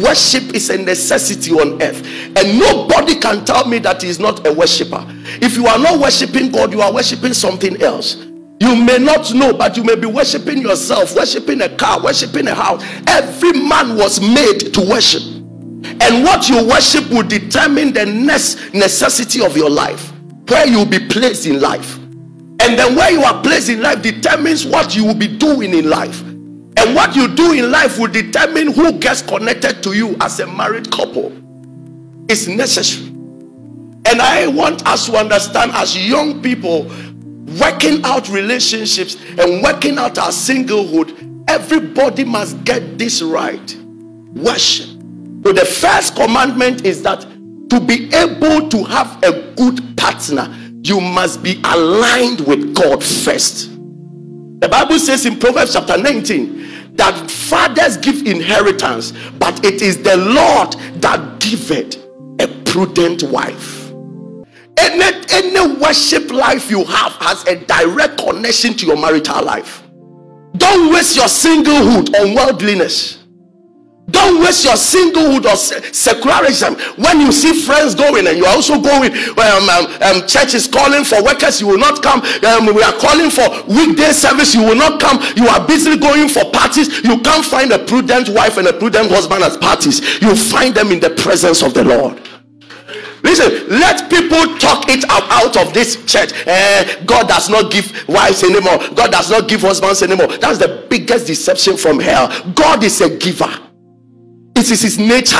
Worship is a necessity on earth, and nobody can tell me that he is not a worshiper. If you are not worshiping God, you are worshiping something else. You may not know, but you may be worshiping yourself, worshiping a car, worshiping a house. Every man was made to worship, and what you worship will determine the next necessity of your life, where you will be placed in life. And then where you are placed in life determines what you will be doing in life. And what you do in life will determine who gets connected to you as a married couple. It's necessary. And I want us to understand, as young people, working out relationships and working out our singlehood, everybody must get this right. Worship. So the first commandment is that to be able to have a good partner, you must be aligned with God first. The Bible says in Proverbs chapter 19 that fathers give inheritance, but it is the Lord that giveth a prudent wife. Any worship life you have has a direct connection to your marital life. Don't waste your singlehood on worldliness. Don't waste your singlehood or secularism. When you see friends going and you are also going, church is calling for workers, you will not come. We are calling for weekday service, you will not come. You are busy going for parties. You can't find a prudent wife and a prudent husband at parties. You find them in the presence of the Lord. Listen, let people talk it out of this church. God does not give wives anymore. God does not give husbands anymore. That's the biggest deception from hell. God is a giver. It is his nature.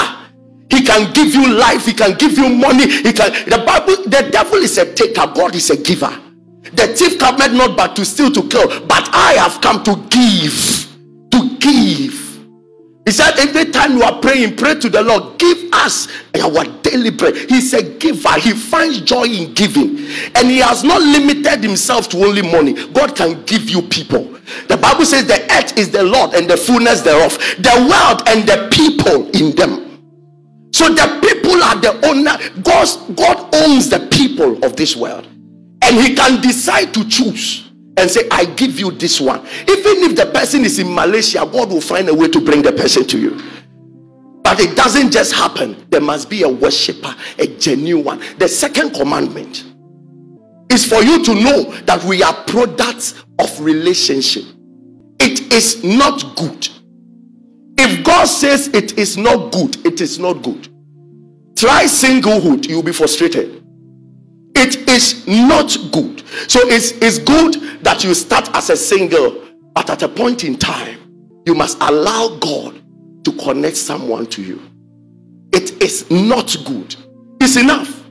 He can give you life. He can give you money. The devil is a taker. God is a giver. The thief cometh not but to steal, to kill, but I have come to give. To give. He said, every time you are praying, pray to the Lord, give us our daily bread. He's a giver. He finds joy in giving, and he has not limited himself to only money. God can give you people. The Bible says the earth is the Lord and the fullness thereof, the world and the people in them. So the people are the owner. God owns the people of this world, and he can decide to choose and say, I give you this one. Even if the person is in Malaysia, God will find a way to bring the person to you. But it doesn't just happen. There must be a worshiper, a genuine one. The second commandment is for you to know that we are products of relationship. It is not good. If God says it is not good, it is not good. Try singlehood, you'll be frustrated. It is not good. So it's good that you start as a single, but at a point in time, you must allow God to connect someone to you. It is not good. It's enough.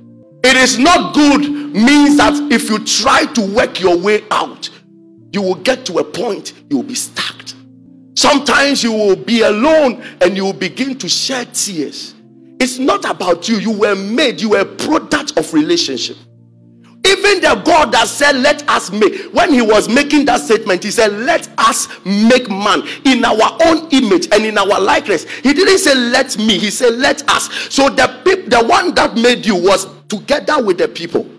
It is not good means that if you try to work your way out, you will get to a point you will be stuck. Sometimes you will be alone and you will begin to shed tears. It's not about you. You were made. You were a product of relationship. Even the God that said, let us make, when he was making that statement, he said, let us make man in our own image and in our likeness. He didn't say, let me. He said, let us. So the one that made you was together with the people.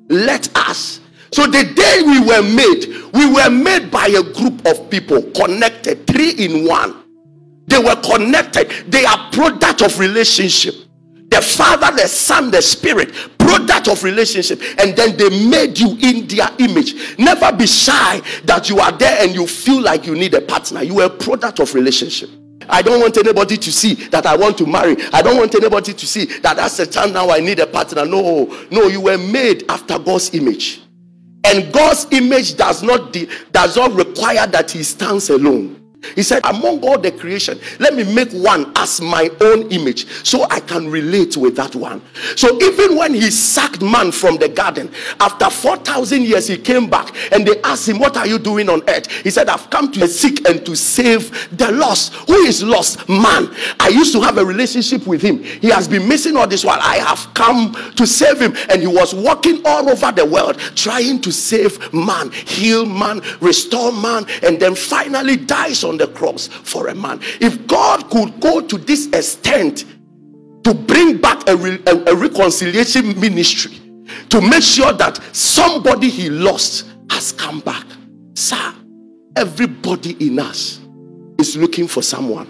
Let us. So the day we were made by a group of people connected, 3 in 1. They were connected. They are product of relationship. The Father, the Son, the Spirit, product of relationship. And then they made you in their image. Never be shy that you are there and you feel like you need a partner. You are a product of relationship. I don't want anybody to see that I want to marry. I don't want anybody to see that that's the time now I need a partner. No, you were made after God's image. And God's image does not require that he stands alone. He said, among all the creation, let me make one as my own image so I can relate with that one. So even when he sacked man from the garden, after 4,000 years he came back and they asked him, what are you doing on earth? He said, I've come to seek and to save the lost. Who is lost? Man. I used to have a relationship with him. He has been missing all this while. I have come to save him. And he was walking all over the world trying to save man, heal man, restore man, and then finally dies on the cross for a man. If God could go to this extent to bring back a reconciliation ministry, to make sure that somebody he lost has come back, sir, everybody in us is looking for someone.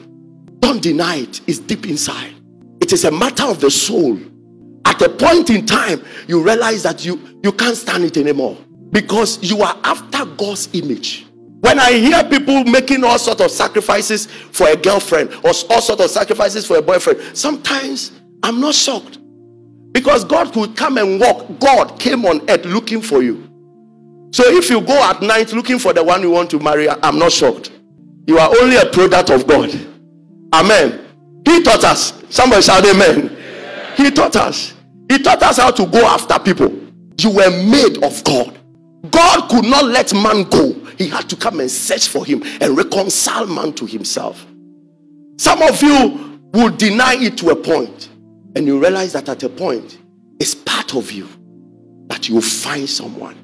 Don't deny it. It's deep inside. It is a matter of the soul. At a point in time, you realize that you can't stand it anymore, because you are after God's image. When I hear people making all sorts of sacrifices for a girlfriend or all sorts of sacrifices for a boyfriend, sometimes I'm not shocked, because God could come and walk. God came on earth looking for you. So if you go at night looking for the one you want to marry, I'm not shocked. You are only a product of God. Amen. He taught us. Somebody shout amen. Yeah. He taught us. He taught us how to go after people. You were made of God. God could not let man go. He had to come and search for him and reconcile man to himself. Some of you will deny it to a point, and you realize that at a point, it's part of you that you find someone.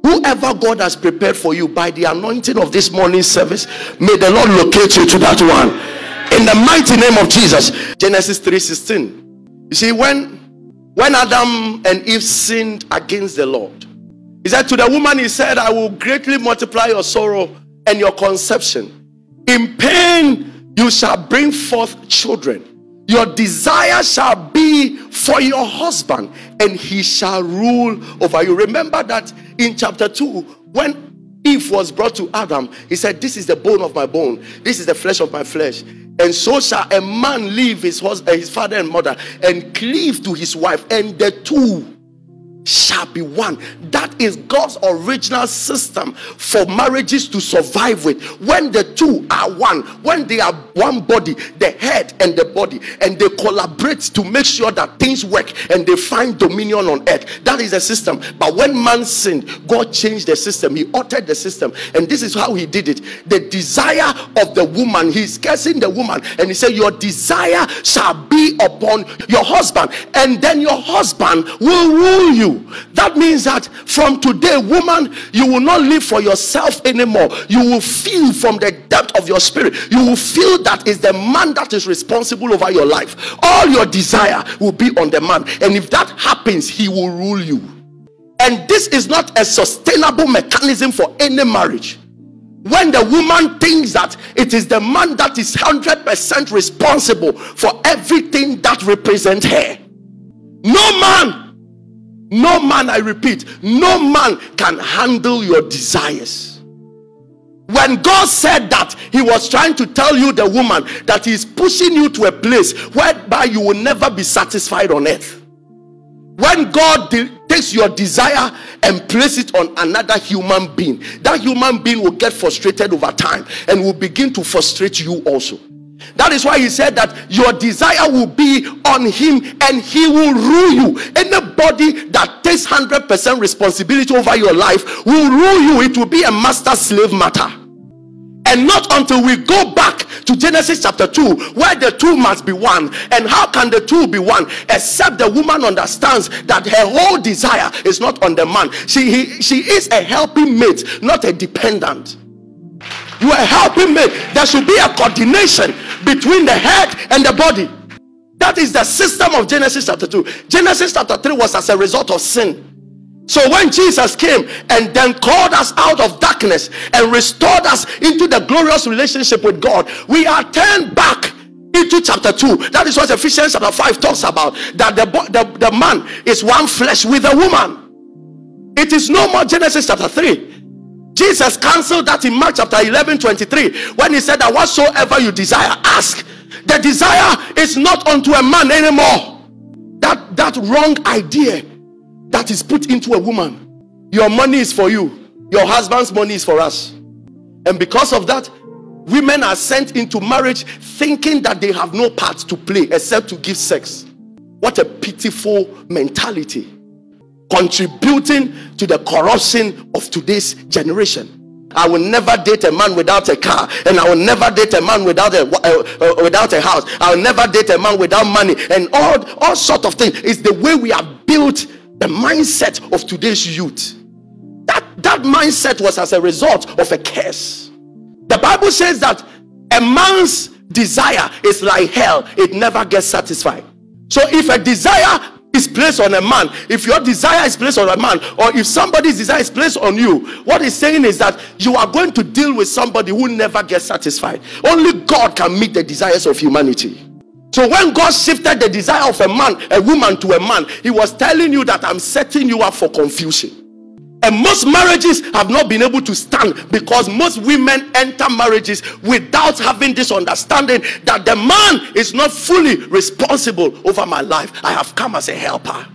Whoever God has prepared for you by the anointing of this morning service, may the Lord locate you to that one. In the mighty name of Jesus. Genesis 3:16. You see, when Adam and Eve sinned against the Lord, he said to the woman, he said, I will greatly multiply your sorrow and your conception. In pain you shall bring forth children. Your desire shall be for your husband, and he shall rule over you. Remember that in chapter 2, when Eve was brought to Adam, he said, this is the bone of my bone, this is the flesh of my flesh. And so shall a man leave his father and mother and cleave to his wife, and the two shall be one. That is God's original system for marriages to survive with. When the two are one, when they are one body, the head and the body, and they collaborate to make sure that things work and they find dominion on earth. That is the system. But when man sinned, God changed the system. He altered the system, and this is how he did it. The desire of the woman, he's cursing the woman, and he said, your desire shall be upon your husband, and then your husband will rule you. That means that from today, woman, you will not live for yourself anymore. You will feel from the depth of your spirit, you will feel that is the man that is responsible over your life. All your desire will be on the man, and if that happens, he will rule you. And this is not a sustainable mechanism for any marriage. When the woman thinks that it is the man that is 100% responsible for everything that represents her, no man, I repeat, no man can handle your desires. When God said that, he was trying to tell you, the woman, that he's pushing you to a place whereby you will never be satisfied on earth. When God takes your desire and place it on another human being, that human being will get frustrated over time and will begin to frustrate you also. That is why he said that your desire will be on him and he will rule you. Anybody that takes 100% responsibility over your life will rule you. It will be a master-slave matter. And not until we go back to Genesis chapter 2, where the two must be one. And how can the two be one? Except the woman understands that her whole desire is not on the man. She is a helping mate, not a dependent. You are helping me. There should be a coordination between the head and the body. That is the system of Genesis chapter 2. Genesis chapter 3 was as a result of sin. So when Jesus came and then called us out of darkness and restored us into the glorious relationship with God, we are turned back into chapter 2. That is what Ephesians chapter 5 talks about, that the man is one flesh with a woman. It is no more Genesis chapter 3. Jesus cancelled that in Mark chapter 11:23, when he said that whatsoever you desire, ask. The desire is not unto a man anymore. That wrong idea that is put into a woman. Your money is for you, your husband's money is for us. And because of that, women are sent into marriage thinking that they have no part to play except to give sex. What a pitiful mentality, contributing to the corruption of today's generation. I will never date a man without a car, and I will never date a man without a house. I will never date a man without money, and all sort of things. It's the way we have built the mindset of today's youth. That mindset was as a result of a curse. The Bible says that a man's desire is like hell; it never gets satisfied. So if a desire is placed on a man, if your desire is placed on a man, or if somebody's desire is placed on you, what he's saying is that you are going to deal with somebody who never gets satisfied. Only God can meet the desires of humanity. So when God shifted the desire of a woman to a man, he was telling you that I'm setting you up for confusion. And most marriages have not been able to stand because most women enter marriages without having this understanding that the man is not fully responsible over my life. I have come as a helper.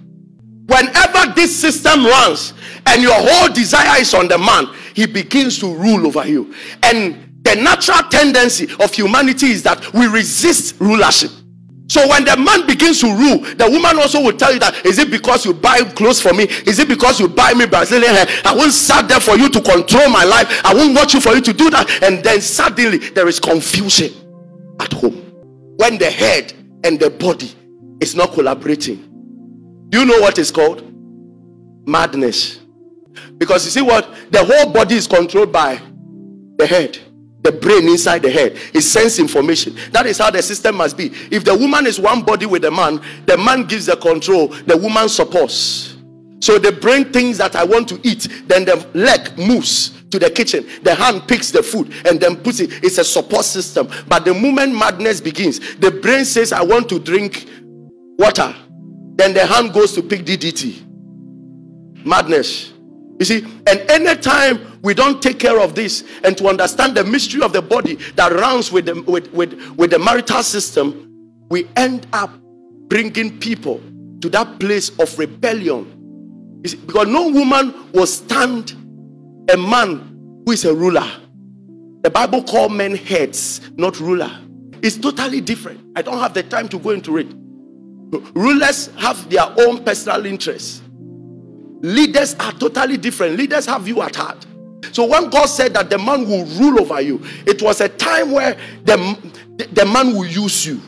Whenever this system runs and your whole desire is on the man, he begins to rule over you. And the natural tendency of humanity is that we resist rulership. So when the man begins to rule, the woman also will tell you that, is it because you buy clothes for me? Is it because you buy me Brazilian hair? I won't sit there for you to control my life. I won't watch you for you to do that. And then suddenly there is confusion at home when the head and the body is not collaborating. Do you know what is called? Madness. Because you see what? The whole body is controlled by the head. The brain inside the head. It sends information. That is how the system must be. If the woman is one body with the man gives the control, the woman supports. So the brain thinks that I want to eat, then the leg moves to the kitchen, the hand picks the food and then puts it. It's a support system. But the moment madness begins, the brain says I want to drink water, then the hand goes to pick DDT. Madness. You see, and anytime we don't take care of this and to understand the mystery of the body that runs with the marital system, we end up bringing people to that place of rebellion. You see, because no woman will stand a man who is a ruler. The Bible calls men heads, not ruler. It's totally different. I don't have the time to go into it. Rulers have their own personal interests. Leaders are totally different. Leaders have you at heart. So when God said that the man will rule over you, it was a time where the man will use you.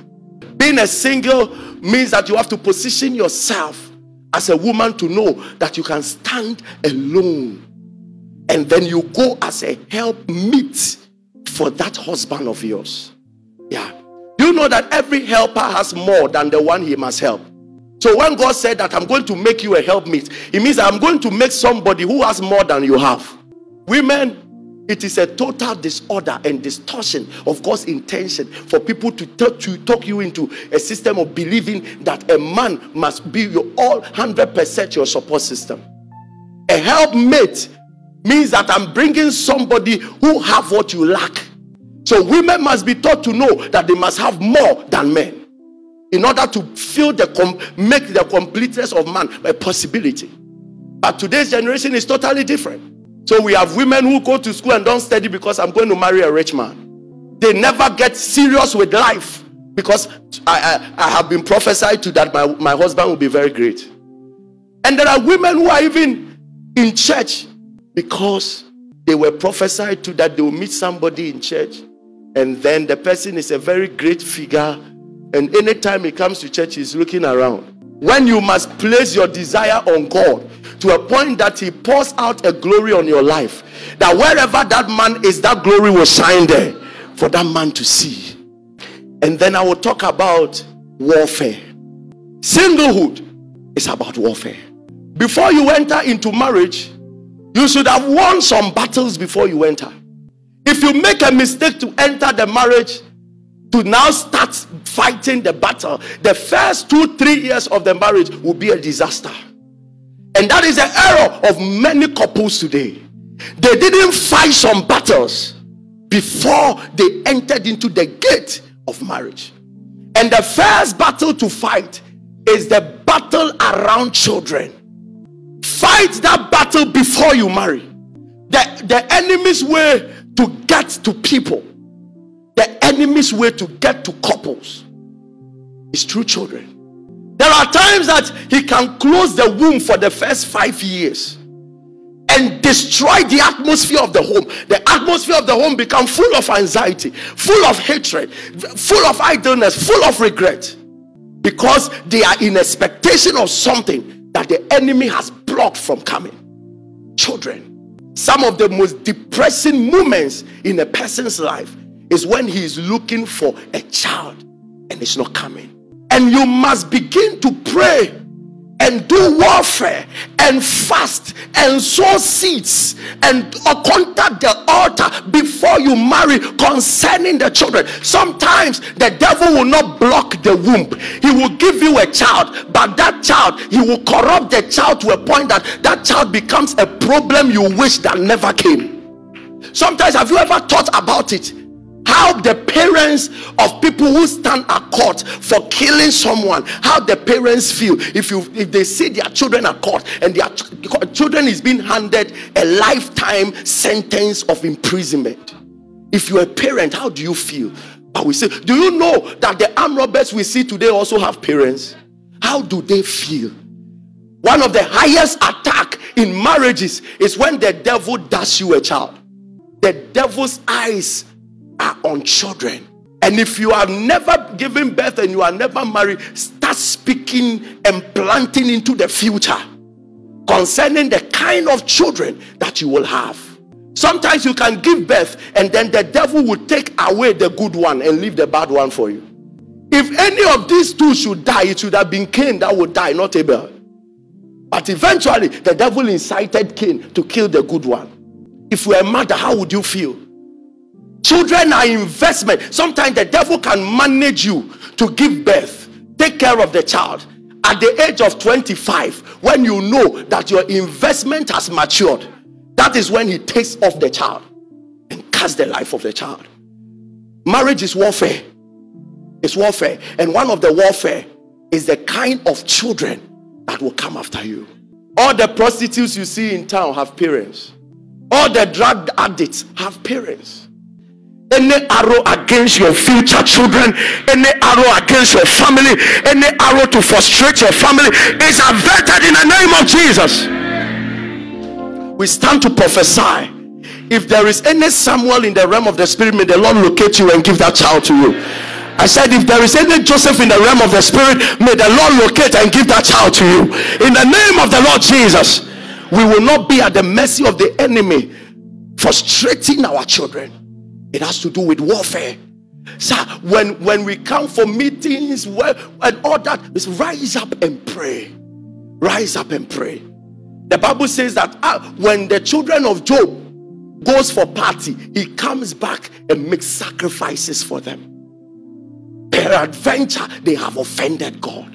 Being a single means that you have to position yourself as a woman to know that you can stand alone. And then you go as a helpmeet for that husband of yours. Yeah. Do you know that every helper has more than the one he must help? So when God said that I'm going to make you a helpmeet, it means that I'm going to make somebody who has more than you have. Women, it is a total disorder and distortion of God's intention for people to talk you into a system of believing that a man must be your all 100% your support system. A helpmate means that I'm bringing somebody who have what you lack. So women must be taught to know that they must have more than men in order to make the completeness of man a possibility. But today's generation is totally different. So we have women who go to school and don't study because I'm going to marry a rich man. They never get serious with life because I have been prophesied to that my husband will be very great. And there are women who are even in church because they were prophesied to that they will meet somebody in church and then the person is a very great figure, and anytime he comes to church he's looking around. When you must place your desire on God to a point that he pours out a glory on your life, that wherever that man is, that glory will shine there for that man to see. And then I will talk about warfare. Singlehood is about warfare. Before you enter into marriage, you should have won some battles before you enter. If you make a mistake to enter the marriage, to now start fighting the battle, the first 2-3 years of the marriage will be a disaster. And that is the error of many couples today. They didn't fight some battles before they entered into the gate of marriage. And the first battle to fight is the battle around children. Fight that battle before you marry. The enemy's way to get to people, the enemy's way to get to couples is through children. There are times that he can close the womb for the first 5 years and destroy the atmosphere of the home. The atmosphere of the home becomes full of anxiety, full of hatred, full of idleness, full of regret, because they are in expectation of something that the enemy has blocked from coming. Children. Some of the most depressing moments in a person's life is when he is looking for a child and it's not coming. And you must begin to pray and do warfare and fast and sow seeds and contact the altar before you marry concerning the children. Sometimes the devil will not block the womb. He will give you a child, but that child, he will corrupt the child to a point that child becomes a problem you wish that never came. Sometimes, have you ever thought about it? How the parents of people who stand at court for killing someone, how the parents feel if they see their children at court and their children is being handed a lifetime sentence of imprisonment. If you're a parent, how do you feel? But we say, do you know that the armed robbers we see today also have parents? How do they feel? One of the highest attack in marriages is when the devil does you a child. The devil's eyes are on children. And if you have never given birth and you are never married, start speaking and planting into the future concerning the kind of children that you will have. Sometimes you can give birth and then the devil will take away the good one and leave the bad one for you. If any of these two should die, it should have been Cain that would die, not Abel. But eventually the devil incited Cain to kill the good one. If you were a mother, how would you feel? Children are investment. Sometimes the devil can manage you to give birth, take care of the child. At the age of 25, when you know that your investment has matured, that is when he takes off the child and cuts the life of the child. Marriage is warfare. It's warfare. And one of the warfare is the kind of children that will come after you. All the prostitutes you see in town have parents. All the drug addicts have parents. Any arrow against your future children, any arrow against your family, any arrow to frustrate your family is averted in the name of Jesus. We stand to prophesy. If there is any Samuel in the realm of the spirit, may the Lord locate you and give that child to you. I said, if there is any Joseph in the realm of the spirit, may the Lord locate and give that child to you. In the name of the Lord Jesus. We will not be at the mercy of the enemy frustrating our children. It has to do with warfare. So when we come for meetings and all that, is rise up and pray. Rise up and pray. The Bible says that when the children of Job goes for party, he comes back and makes sacrifices for them. Peradventure, they have offended God.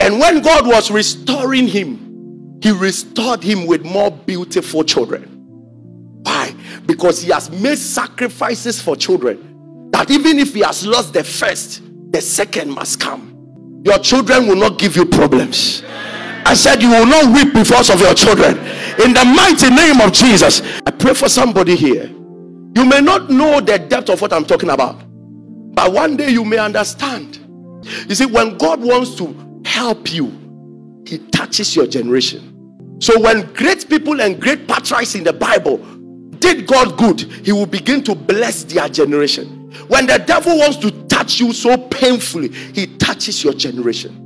And when God was restoring him, he restored him with more beautiful children. Why? Because he has made sacrifices for children, that even if he has lost the first, the second must come. Your children will not give you problems. I said you will not weep because of your children. In the mighty name of Jesus. I pray for somebody here. You may not know the depth of what I'm talking about, but one day you may understand. You see, when God wants to help you, he touches your generation. So when great people and great patriarchs in the Bible did God good, he will begin to bless their generation. When the devil wants to touch you so painfully, he touches your generation.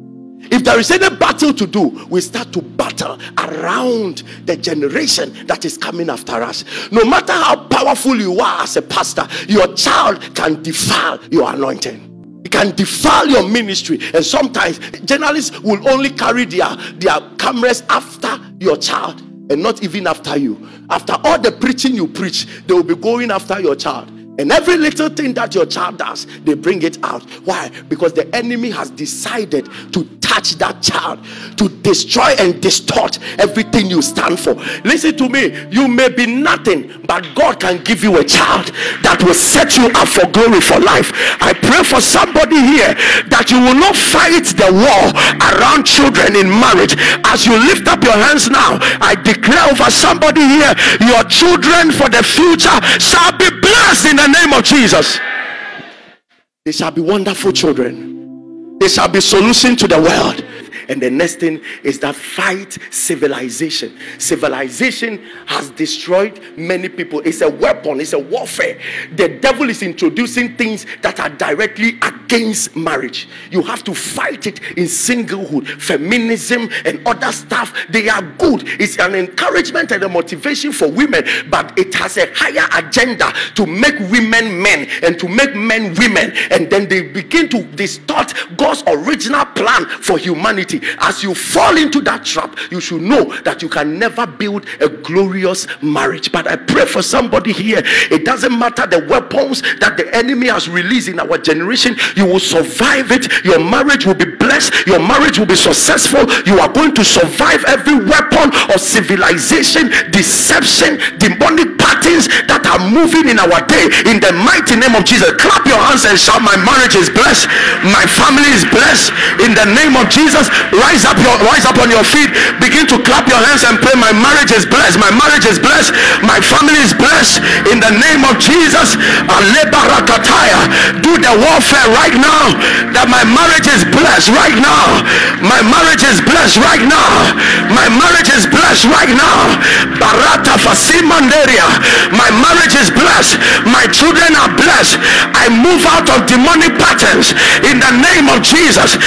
If there is any battle to do, we start to battle around the generation that is coming after us. No matter how powerful you are as a pastor, your child can defile your anointing. It can defile your ministry. And sometimes journalists will only carry their cameras after your child and not even after you. After all the preaching you preach, they will be going after your child. And every little thing that your child does, they bring it out. Why? Because the enemy has decided to touch that child, to destroy and distort everything you stand for. Listen to me. You may be nothing, but God can give you a child that will set you up for glory for life. I pray for somebody here that you will not fight the war around children in marriage. As you lift up your hands now, I declare over somebody here, your children for the future shall be blessed in the name of Jesus. They shall be wonderful children. They shall be solution to the world. And the next thing is that fight civilization. Civilization has destroyed many people. It's a weapon, it's a warfare. The devil is introducing things that are directly against marriage. You have to fight it in singlehood. Feminism and other stuff, they are good. It's an encouragement and a motivation for women, but it has a higher agenda to make women men and to make men women. And then they begin to distort God's original plan for humanity. somebody, as you fall into that trap, you should know that you can never build a glorious marriage. But I pray for somebody here, it doesn't matter the weapons that the enemy has released in our generation, you will survive it. Your marriage will be blessed, your marriage will be successful. You are going to survive every weapon of civilization, deception, demonic patterns that are moving in our day. In the mighty name of Jesus, clap your hands and shout, my marriage is blessed, my family is blessed. In the name of Jesus, rise up on your feet, begin to clap your hands and pray, my marriage is blessed, my marriage is blessed, my family is blessed. In the name of Jesus, do the warfare right now, that my marriage is blessed right now, my marriage is blessed right now, my marriage is blessed right now. Barata Fasimanderia, my marriage is blessed, my children are blessed. I move out of demonic patterns in the name of Jesus.